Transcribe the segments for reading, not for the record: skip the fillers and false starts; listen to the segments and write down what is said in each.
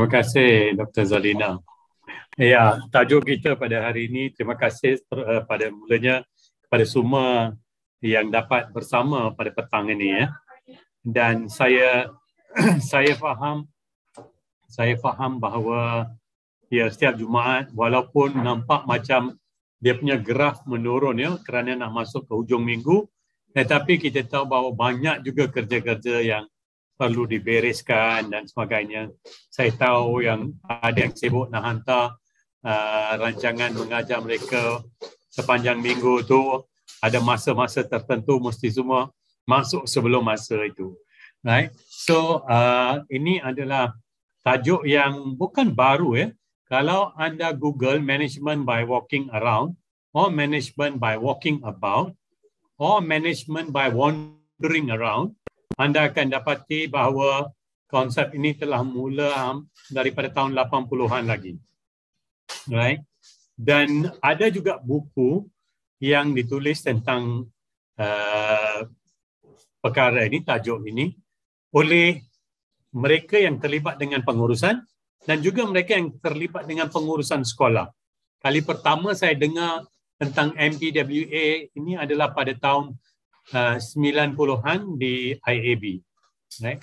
Terima kasih Dr. Zalina. Ya, tajuk kita pada hari ini, terima kasih pada mulanya kepada semua yang dapat bersama pada petang ini ya. Dan saya saya faham bahawa ya setiap Jumaat walaupun nampak macam dia punya graf menurun ya kerana nak masuk ke hujung minggu, tetapi kita tahu bahawa banyak juga kerja-kerja yang perlu dibereskan dan sebagainya. Saya tahu yang ada yang sibuk nak hantar rancangan mengajar mereka sepanjang minggu tu, ada masa-masa tertentu mesti semua masuk sebelum masa itu. Right? So ini adalah tajuk yang bukan baru ya. Kalau anda Google management by walking around or management by walking about or management by wandering around, anda akan dapati bahawa konsep ini telah mula daripada tahun 80-an lagi. Right? Dan ada juga buku yang ditulis tentang perkara ini, tajuk ini, oleh mereka yang terlibat dengan pengurusan dan juga mereka yang terlibat dengan pengurusan sekolah. Kali pertama saya dengar tentang MBWA ini adalah pada tahun 90-an di IAB. Right?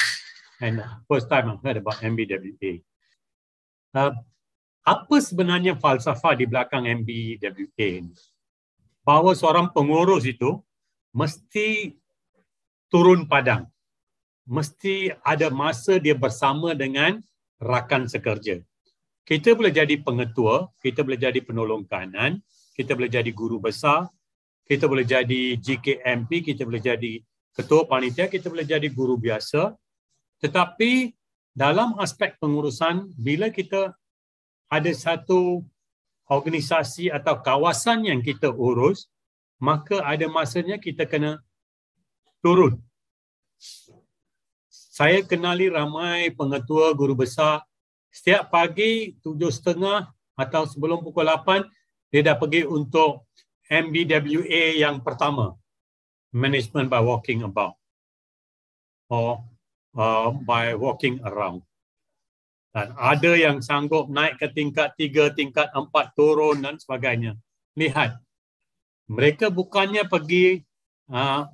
And first time I heard about MBWA. Apa sebenarnya falsafah di belakang MBWA ini? Bahawa seorang pengurus itu mesti turun padang. Mesti ada masa dia bersama dengan rakan sekerja. Kita boleh jadi pengetua, kita boleh jadi penolong kanan, kita boleh jadi guru besar, kita boleh jadi GKMP, kita boleh jadi ketua panitia, kita boleh jadi guru biasa. Tetapi dalam aspek pengurusan, bila kita ada satu organisasi atau kawasan yang kita urus, maka ada masanya kita kena turun. Saya kenali ramai pengetua guru besar, setiap pagi 7.30 atau sebelum pukul 8, dia dah pergi untuk MBWA yang pertama, Management by Walking About or by Walking Around. Dan ada yang sanggup naik ke tingkat 3, tingkat 4, turun dan sebagainya. Lihat, mereka bukannya pergi,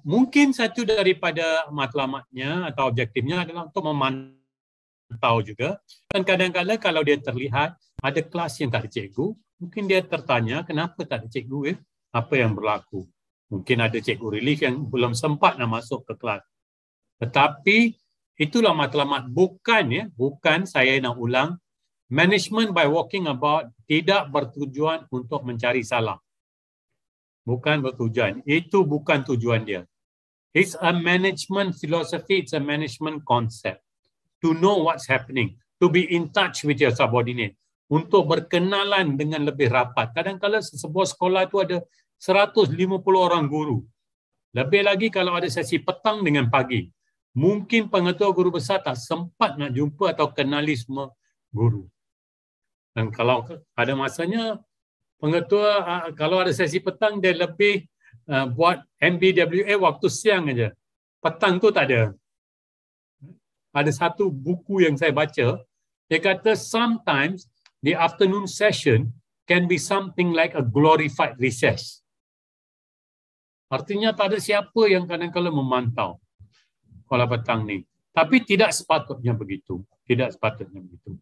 mungkin satu daripada matlamatnya atau objektifnya adalah untuk memantau juga. Dan kadang-kadang kalau dia terlihat ada kelas yang tak ada cikgu, mungkin dia tertanya kenapa tak ada cikgu ya? Apa yang berlaku? Mungkin ada cikgu relief yang belum sempat nak masuk ke kelas. Tetapi itulah matlamat, bukan saya nak ulang, management by walking about tidak bertujuan untuk mencari salah. Bukan bertujuan, itu bukan tujuan dia. It's a management philosophy, it's a management concept. To know what's happening, to be in touch with your subordinate, untuk berkenalan dengan lebih rapat. Kadang-kadang sebuah sekolah itu ada 150 orang guru. Lebih lagi kalau ada sesi petang dengan pagi. Mungkin pengetua guru besar tak sempat nak jumpa atau kenali semua guru. Dan kalau ada masanya, pengetua kalau ada sesi petang, dia lebih buat MBWA waktu siang aja. Petang tu tak ada. Ada satu buku yang saya baca, dia kata sometimes the afternoon session can be something like a glorified recess. Artinya tak ada siapa yang kadang-kadang memantau sekolah petang ni. Tapi tidak sepatutnya begitu. Tidak sepatutnya begitu.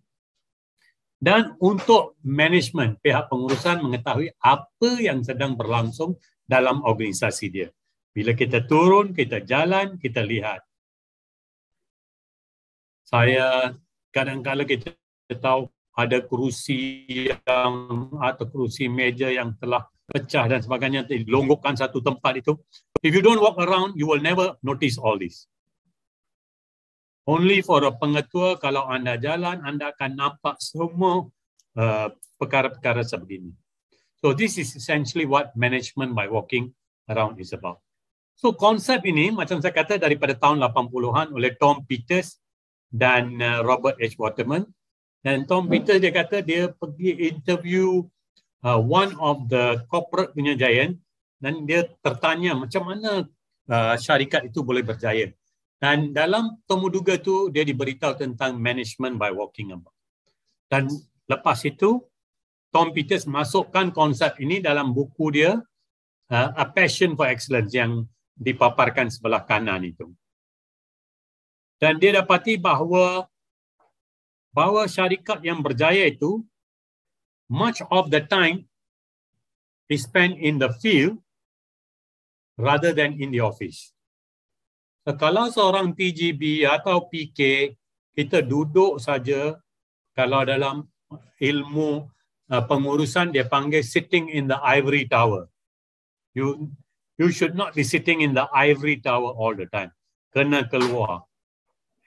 Dan untuk management, pihak pengurusan mengetahui apa yang sedang berlangsung dalam organisasi dia. Bila kita turun, kita jalan, kita lihat. Saya kadang-kadang kita tahu ada kerusi atau kerusi meja yang telah pecah dan sebagainya, dilonggokkan satu tempat itu. If you don't walk around, you will never notice all this. Only for a pengetua, kalau anda jalan, anda akan nampak semua perkara-perkara sebegini. So this is essentially what management by walking around is about. So konsep ini, macam saya kata, daripada tahun 80-an oleh Tom Peters dan Robert H. Waterman. Dan Tom Peters dia kata dia pergi interview one of the corporate punya giant dan dia tertanya macam mana syarikat itu boleh berjaya. Dan dalam temu duga tu dia diberitahu tentang management by walking about. Dan lepas itu, Tom Peters masukkan konsep ini dalam buku dia, A Passion for Excellence, yang dipaparkan sebelah kanan itu. Dan dia dapati bahawa syarikat yang berjaya itu, much of the time is spent in the field rather than in the office. So, kalau seorang PGB atau PK, kita duduk saja, kalau dalam ilmu pengurusan dia panggil sitting in the ivory tower. You should not be sitting in the ivory tower all the time. Kena keluar.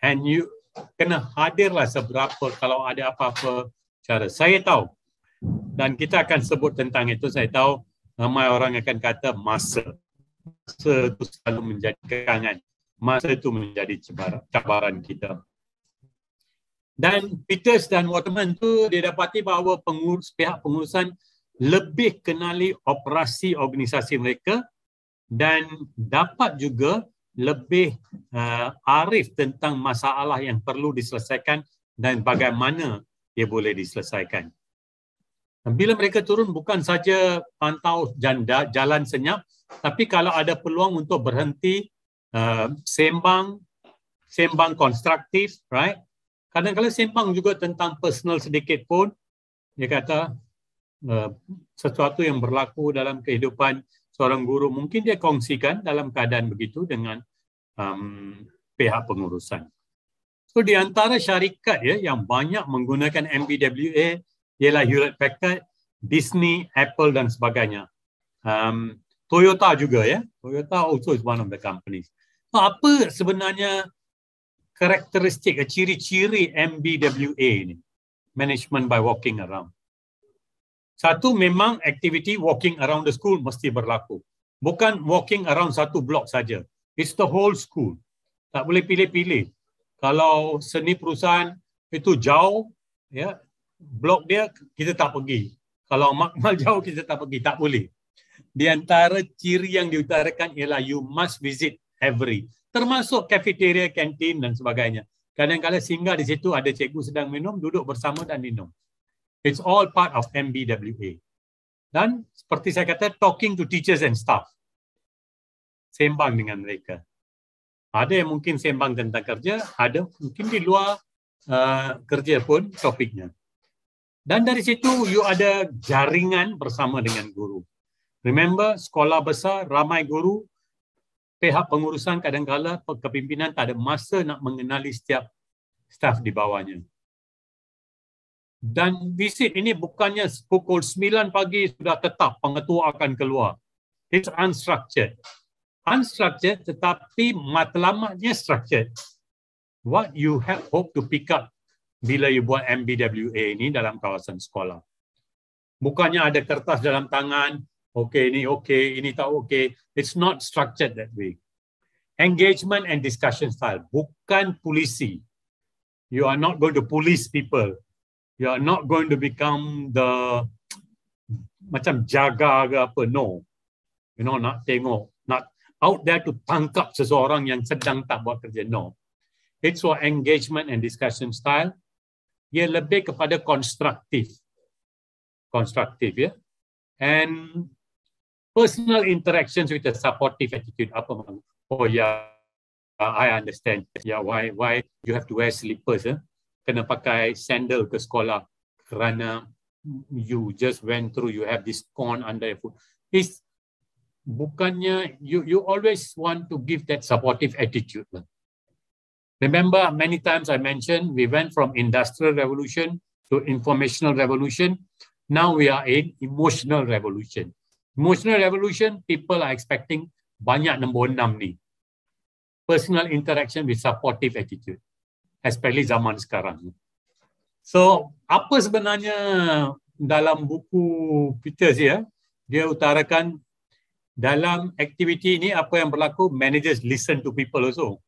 And you kena hadirlah seberapa kalau ada apa-apa cara. Saya tahu. Dan kita akan sebut tentang itu. Saya tahu ramai orang akan kata masa. Masa itu selalu menjadi kekangan. Masa itu menjadi cabaran kita. Dan Peters dan Waterman tu dia dapati bahawa pihak pengurusan lebih kenali operasi organisasi mereka dan dapat juga lebih arif tentang masalah yang perlu diselesaikan dan bagaimana dia boleh diselesaikan. Bila mereka turun bukan saja pantau jalan senyap, tapi kalau ada peluang untuk berhenti sembang konstruktif, right? Kadang-kadang sembang juga tentang personal sedikit pun. Dia kata sesuatu yang berlaku dalam kehidupan seorang guru mungkin dia kongsikan dalam keadaan begitu dengan pihak pengurusan. So di antara syarikat yang banyak menggunakan MBWA ialah Hewlett Packard, Disney, Apple dan sebagainya. Toyota juga Toyota also is one of the companies. So, apa sebenarnya karakteristik, ciri-ciri MBWA ni? Management by walking around. Satu, memang aktiviti walking around the school mesti berlaku. Bukan walking around satu blok saja. It's the whole school. Tak boleh pilih-pilih. Kalau seni perusahaan itu jauh, blok dia kita tak pergi. Kalau makmal jauh kita tak pergi. Tak boleh. Di antara ciri yang diutarakan ialah you must visit every. Termasuk cafeteria, kantin dan sebagainya. Kadang-kadang singgah di situ ada cikgu sedang minum, duduk bersama dan minum. It's all part of MBWA. Dan seperti saya kata, talking to teachers and staff. Sembang dengan mereka. Ada yang mungkin sembang tentang kerja, ada mungkin di luar kerja pun topiknya. Dan dari situ you ada jaringan bersama dengan guru. Remember, sekolah besar, ramai guru, pihak pengurusan kadang-kadang kepimpinan tak ada masa nak mengenali setiap staf di bawahnya. Dan visit ini bukannya pukul 9 pagi sudah tetap pengetua akan keluar. It's unstructured. Unstructured tetapi matlamatnya structured. What you hope to pick up bila you buat MBWA ini dalam kawasan sekolah. Bukannya ada kertas dalam tangan, okey, ini tak okey. It's not structured that way. Engagement and discussion style. Bukan polisi. You are not going to police people. You are not going to become the macam jaga ke apa. No. You know, nak tengok. Not out there to tangkap seseorang yang sedang tak buat kerja. No. It's for engagement and discussion style. Ia lebih kepada konstruktif. Konstruktif, ya. And personal interactions with a supportive attitude. Apa maksud? Oh yeah, I understand. Yeah, why you have to wear slippers? Kena pakai sandal ke sekolah kerana you just went through. You have this corn under your foot. It's bukannya you always want to give that supportive attitude. Remember, many times I mentioned we went from industrial revolution to informational revolution. Now we are in emotional revolution. Emotional revolution, people are expecting banyak nombor 6 ni. Personal interaction with supportive attitude. Especially zaman sekarang. So, apa sebenarnya dalam buku Peters dia utarakan dalam aktiviti ini apa yang berlaku, managers listen to people also.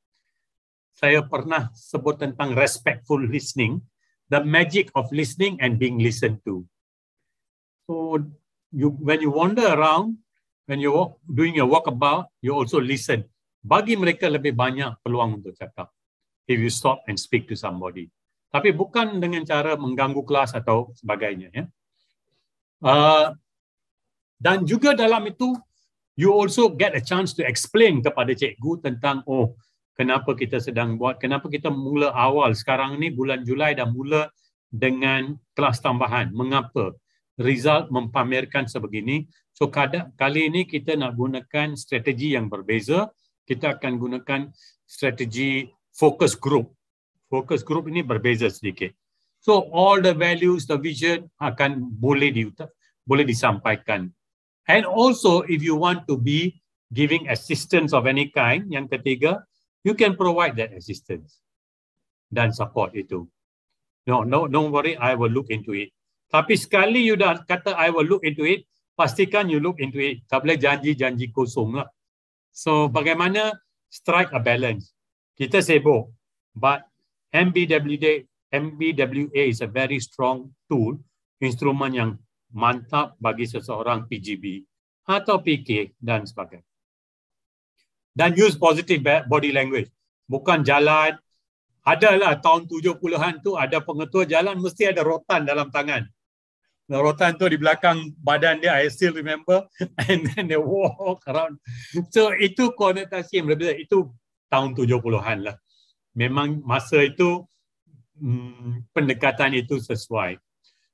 Saya pernah sebut tentang respectful listening, the magic of listening and being listened to. So, when you wander around, when you're doing your walkabout, you also listen. Bagi mereka lebih banyak peluang untuk cakap. If you stop and speak to somebody. Tapi bukan dengan cara mengganggu kelas atau sebagainya. Ya. Dan juga dalam itu, you also get a chance to explain kepada cikgu tentang, kenapa kita sedang buat, kenapa kita mula awal. Sekarang ni bulan Julai dah mula dengan kelas tambahan. Mengapa? Result mempamerkan sebegini. So kali ini kita nak gunakan strategi yang berbeza. Kita akan gunakan strategi focus group. Focus group ini berbeza sedikit. So all the values, the vision akan boleh disampaikan. And also if you want to be giving assistance of any kind, yang ketiga, you can provide that assistance dan support itu. No, don't worry, I will look into it. Tapi sekali you dah kata I will look into it, pastikan you look into it. Tak boleh janji-janji kosong lah. So bagaimana strike a balance? Kita sibuk, but MBWA is a very strong tool, instrumen yang mantap bagi seseorang PGB atau PK dan sebagainya. Dan use positive body language. Bukan jalan, adalah tahun 70-an tu ada pengetua jalan mesti ada rotan dalam tangan. Rotan tu di belakang badan dia, I still remember, and then they walk around. So itu konotasi yang berbeza, itu tahun 70-an lah. Memang masa itu pendekatan itu sesuai.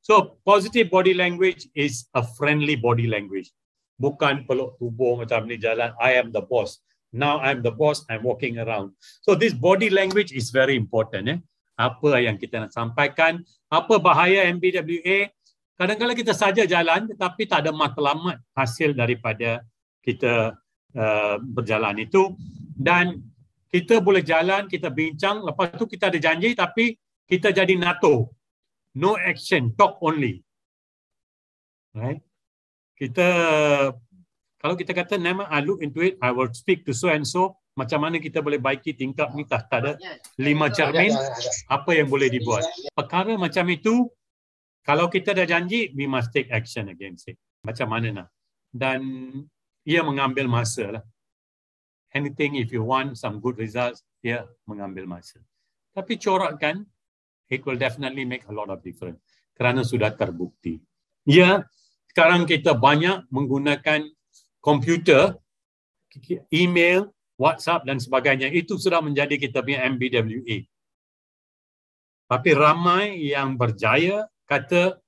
So positive body language is a friendly body language. Bukan peluk tubuh macam ni jalan, I am the boss. Now I'm the boss, I'm walking around. So this body language is very important. Apa yang kita nak sampaikan, apa bahaya MBWA, kadang-kadang kita saja jalan tetapi tak ada matlamat hasil daripada kita berjalan itu. Dan kita boleh jalan, kita bincang, lepas tu kita ada janji tapi kita jadi NATO. No action, talk only. Right? Kalau kita kata, "Nema, I look into it, I will speak to so and so," macam mana kita boleh baiki tingkap ni? Tak ada 5 cermin, apa yang boleh dibuat? Perkara macam itu, kalau kita dah janji, we must take action against it. Macam mana nak? Dan ia mengambil masa lah. Anything, if you want some good results, ia mengambil masa. Tapi corakkan, it will definitely make a lot of difference. Kerana sudah terbukti. Ya, sekarang kita banyak menggunakan komputer, email, WhatsApp dan sebagainya. Itu sudah menjadi kita punya MBWA. Tapi ramai yang berjaya kata,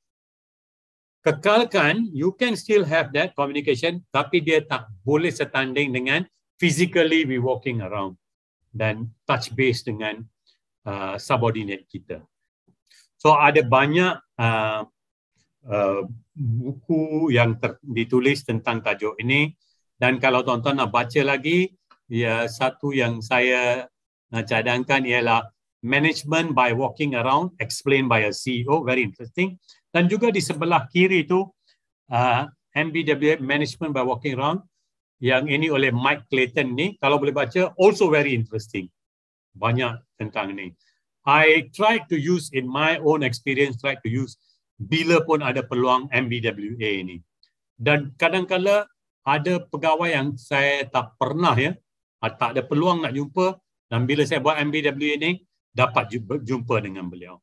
kekalkan, you can still have that communication, tapi dia tak boleh setanding dengan physically we walking around dan touch base dengan subordinate kita. So ada banyak buku yang ditulis tentang tajuk ini, dan kalau tuan-tuan nak baca lagi, ya, satu yang saya nak cadangkan ialah Management by Walking Around, explained by a CEO, very interesting. Dan juga di sebelah kiri itu MBWA, Management by Walking Around, yang ini oleh Mike Clayton ni, kalau boleh baca, also very interesting. Banyak tentang ini. I try to use in my own experience, try to use bila pun ada peluang MBWA ini. Dan kadang-kadang ada pegawai yang saya tak pernah tak ada peluang nak jumpa, dan bila saya buat MBWA ini, dapat jumpa dengan beliau,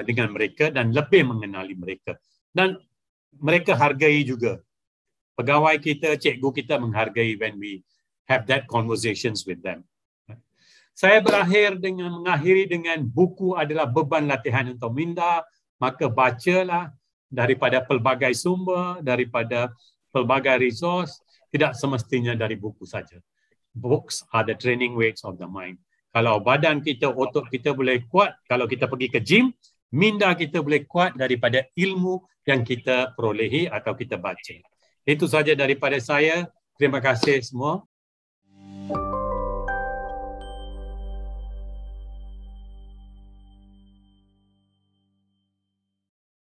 dengan mereka dan lebih mengenali mereka. Dan mereka hargai juga. Pegawai kita, cikgu kita menghargai when we have that conversations with them. Saya mengakhiri dengan buku adalah beban latihan untuk minda, maka bacalah daripada pelbagai sumber, daripada pelbagai resource, tidak semestinya dari buku saja. Books are the training weights of the mind. Kalau badan kita, otot kita boleh kuat, kalau kita pergi ke gym, minda kita boleh kuat daripada ilmu yang kita perolehi atau kita baca. Itu saja daripada saya. Terima kasih semua.